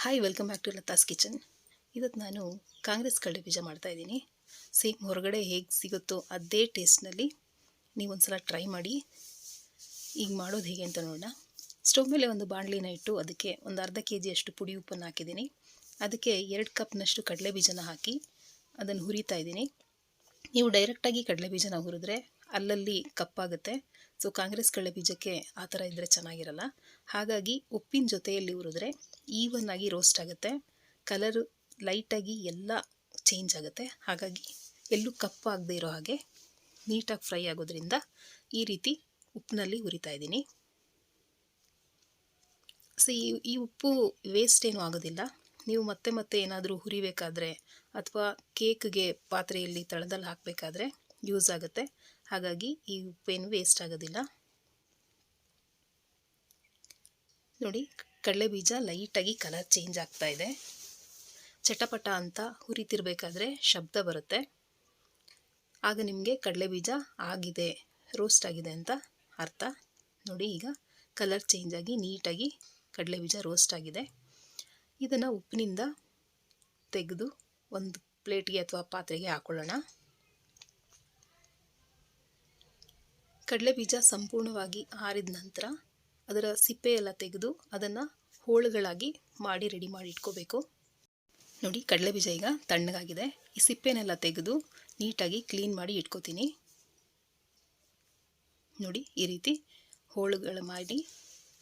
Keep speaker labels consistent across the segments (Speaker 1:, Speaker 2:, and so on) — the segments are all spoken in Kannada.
Speaker 1: Hi, welcome back to Latha's kitchen. ಇವತ್ತು ನಾನು ಕಾಂಗ್ರೆಸ್ ಕಡಲೆ ಬೀಜ ಮಾಡ್ತಾಯಿದ್ದೀನಿ. ಸೇಮ್ ಹೊರಗಡೆ ಹೇಗೆ ಸಿಗುತ್ತೋ ಅದೇ ಟೇಸ್ಟ್ನಲ್ಲಿ ನೀವು ಒಂದ್ಸಲ ಟ್ರೈ ಮಾಡಿ. ಈಗ ಮಾಡೋದು ಹೇಗೆ ಅಂತ ನೋಡೋಣ. ಸ್ಟವ್ ಮೇಲೆ ಒಂದು ಬಾಣಲಿನ ಇಟ್ಟು ಅದಕ್ಕೆ ಒಂದು ಅರ್ಧ kg ಅಷ್ಟು ಪುಡಿ ಉಪ್ಪನ್ನು ಹಾಕಿದ್ದೀನಿ. ಅದಕ್ಕೆ 2 ಕಪ್ನಷ್ಟು ಕಡಲೆ ಬೀಜನ ಹಾಕಿ ಅದನ್ನು ಹುರಿತಾ ಇದ್ದೀನಿ. ನೀವು ಡೈರೆಕ್ಟಾಗಿ ಕಡಲೆ ಬೀಜನ ಹುರಿದ್ರೆ ಅಲ್ಲಲ್ಲಿ ಕಪ್ಪಾಗುತ್ತೆ. ಸೊ ಕಾಂಗ್ರೆಸ್ ಕಡಲೆ ಬೀಜಕ್ಕೆ ಆ ಥರ ಇದ್ದರೆ ಚೆನ್ನಾಗಿರಲ್ಲ. ಹಾಗಾಗಿ ಉಪ್ಪಿನ ಜೊತೆಯಲ್ಲಿ ಹುರಿದ್ರೆ ಈವನ್ ಆಗಿ ರೋಸ್ಟ್ ಆಗುತ್ತೆ. ಕಲರು ಲೈಟಾಗಿ ಎಲ್ಲ ಚೇಂಜ್ ಆಗುತ್ತೆ. ಹಾಗಾಗಿ ಎಲ್ಲೂ ಕಪ್ಪಾಗದೇ ಇರೋ ಹಾಗೆ ನೀಟಾಗಿ ಫ್ರೈ ಆಗೋದ್ರಿಂದ ಈ ರೀತಿ ಉಪ್ಪಿನಲ್ಲಿ ಹುರಿತಾ ಇದ್ದೀನಿ. ಸೊ ಈ ಉಪ್ಪು ವೇಸ್ಟ್ ಏನೂ ಆಗೋದಿಲ್ಲ. ನೀವು ಮತ್ತೆ ಏನಾದರೂ ಹುರಿಬೇಕಾದ್ರೆ ಅಥವಾ ಕೇಕ್ಗೆ ಪಾತ್ರೆಯಲ್ಲಿ ತಳದಲ್ಲಿ ಹಾಕಬೇಕಾದ್ರೆ ಯೂಸ್ ಆಗುತ್ತೆ. ಹಾಗಾಗಿ ಈ ಉಪ್ಪೇನು ವೇಸ್ಟ್ ಆಗೋದಿಲ್ಲ. ನೋಡಿ, ಕಡಲೆ ಬೀಜ ಲೈಟಾಗಿ ಕಲರ್ ಚೇಂಜ್ ಆಗ್ತಾ ಇದೆ. ಚಟಪಟ ಅಂತ ಹುರಿತಿರ್ಬೇಕಾದ್ರೆ ಶಬ್ದ ಬರುತ್ತೆ. ಆಗ ನಿಮಗೆ ಕಡಲೆ ಬೀಜ ಆಗಿದೆ, ರೋಸ್ಟ್ ಆಗಿದೆ ಅಂತ ಅರ್ಥ. ನೋಡಿ, ಈಗ ಕಲರ್ ಚೇಂಜ್ ಆಗಿ ನೀಟಾಗಿ ಕಡಲೆ ಬೀಜ ರೋಸ್ಟ್ ಆಗಿದೆ. ಇದನ್ನು ಉಪ್ಪಿನಿಂದ ತೆಗೆದು ಒಂದು ಪ್ಲೇಟ್ಗೆ ಅಥವಾ ಪಾತ್ರೆಗೆ ಹಾಕೊಳ್ಳೋಣ. ಕಡಲೆ ಬೀಜ ಸಂಪೂರ್ಣವಾಗಿ ಆರಿದ ನಂತರ ಅದರ ಸಿಪ್ಪೆ ಎಲ್ಲ ತೆಗೆದು ಅದನ್ನು ಹೋಳುಗಳಾಗಿ ಮಾಡಿ ರೆಡಿ ಮಾಡಿ ಇಟ್ಕೋಬೇಕು. ನೋಡಿ, ಕಡಲೆ ಬೀಜ ಈಗ ತಣ್ಣಗಾಗಿದೆ. ಈ ಸಿಪ್ಪೆನೆಲ್ಲ ತೆಗೆದು ನೀಟಾಗಿ ಕ್ಲೀನ್ ಮಾಡಿ ಇಟ್ಕೋತೀನಿ. ನೋಡಿ, ಈ ರೀತಿ ಹೋಳುಗಳು ಮಾಡಿ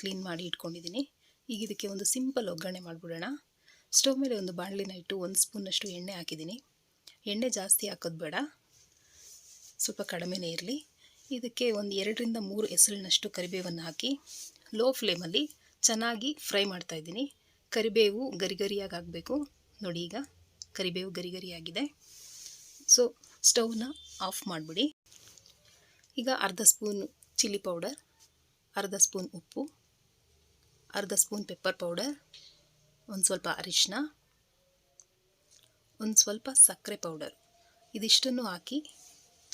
Speaker 1: ಕ್ಲೀನ್ ಮಾಡಿ ಇಟ್ಕೊಂಡಿದ್ದೀನಿ. ಈಗ ಇದಕ್ಕೆ ಒಂದು ಸಿಂಪಲ್ ಒಗ್ಗರಣೆ ಮಾಡಿಬಿಡೋಣ. ಸ್ಟವ್ ಮೇಲೆ ಒಂದು ಬಾಣಲಿನ ಇಟ್ಟು 1 ಸ್ಪೂನಷ್ಟು ಎಣ್ಣೆ ಹಾಕಿದ್ದೀನಿ. ಎಣ್ಣೆ ಜಾಸ್ತಿ ಹಾಕೋದು ಬೇಡ, ಸ್ವಲ್ಪ ಕಡಿಮೆನೇ ಇರಲಿ. ಇದಕ್ಕೆ ಒಂದು 2 ರಿಂದ 3 ಎಸಳಿನಷ್ಟು ಕರಿಬೇವನ್ನು ಹಾಕಿ ಲೋ ಫ್ಲೇಮಲ್ಲಿ ಚೆನ್ನಾಗಿ ಫ್ರೈ ಮಾಡ್ತಾಯಿದ್ದೀನಿ. ಕರಿಬೇವು ಗರಿಗರಿಯಾಗಿ ಆಗಬೇಕು. ನೋಡಿ, ಈಗ ಕರಿಬೇವು ಗರಿಗರಿಯಾಗಿದೆ. ಸೊ ಸ್ಟವ್ನ ಆಫ್ ಮಾಡಿಬಿಡಿ. ಈಗ ಅರ್ಧ ಸ್ಪೂನ್ ಚಿಲ್ಲಿ ಪೌಡರ್, ಅರ್ಧ ಸ್ಪೂನ್ ಉಪ್ಪು, ಅರ್ಧ ಸ್ಪೂನ್ ಪೆಪ್ಪರ್ ಪೌಡರ್, ಒಂದು ಸ್ವಲ್ಪ ಅರಿಶಿನ, ಒಂದು ಸ್ವಲ್ಪ ಸಕ್ಕರೆ ಪೌಡರ್, ಇದಿಷ್ಟನ್ನು ಹಾಕಿ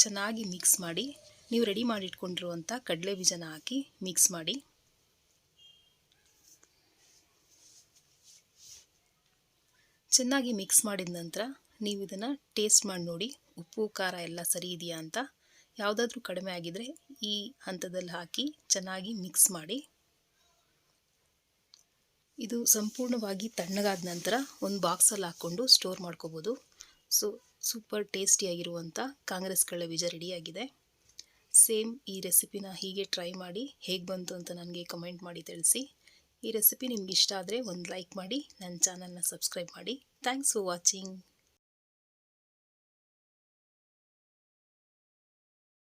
Speaker 1: ಚೆನ್ನಾಗಿ ಮಿಕ್ಸ್ ಮಾಡಿ. ನೀವು ರೆಡಿ ಮಾಡಿಟ್ಕೊಂಡಿರುವಂಥ ಕಡಲೆ ಬೀಜನ ಹಾಕಿ ಮಿಕ್ಸ್ ಮಾಡಿ. ಚೆನ್ನಾಗಿ ಮಿಕ್ಸ್ ಮಾಡಿದ ನಂತರ ನೀವು ಇದನ್ನು ಟೇಸ್ಟ್ ಮಾಡಿ ನೋಡಿ, ಉಪ್ಪು ಖಾರ ಎಲ್ಲ ಸರಿ ಇದೆಯಾ ಅಂತ. ಯಾವುದಾದ್ರೂ ಕಡಿಮೆ ಆಗಿದರೆ ಈ ಹಂತದಲ್ಲಿ ಹಾಕಿ ಚೆನ್ನಾಗಿ ಮಿಕ್ಸ್ ಮಾಡಿ. ಇದು ಸಂಪೂರ್ಣವಾಗಿ ತಣ್ಣಗಾದ ನಂತರ ಒಂದು ಬಾಕ್ಸಲ್ಲಿ ಹಾಕ್ಕೊಂಡು ಸ್ಟೋರ್ ಮಾಡ್ಕೋಬೋದು. ಸೊ ಸೂಪರ್ ಟೇಸ್ಟಿಯಾಗಿರುವಂಥ ಕಾಂಗ್ರೆಸ್ ಕಡಲೆ ಬೀಜ ರೆಡಿಯಾಗಿದೆ. ಸೇಮ್ ಈ ರೆಸಿಪಿನ ಹೀಗೆ ಟ್ರೈ ಮಾಡಿ ಹೇಗೆ ಬಂತು ಅಂತ ನನಗೆ ಕಮೆಂಟ್ ಮಾಡಿ ತಿಳಿಸಿ. ಈ ರೆಸಿಪಿ ನಿಮ್ಗೆ ಇಷ್ಟ ಆದರೆ ಒಂದು ಲೈಕ್ ಮಾಡಿ, ನನ್ನ ಚಾನಲ್ನ ಸಬ್ಸ್ಕ್ರೈಬ್ ಮಾಡಿ. Thanks for watching.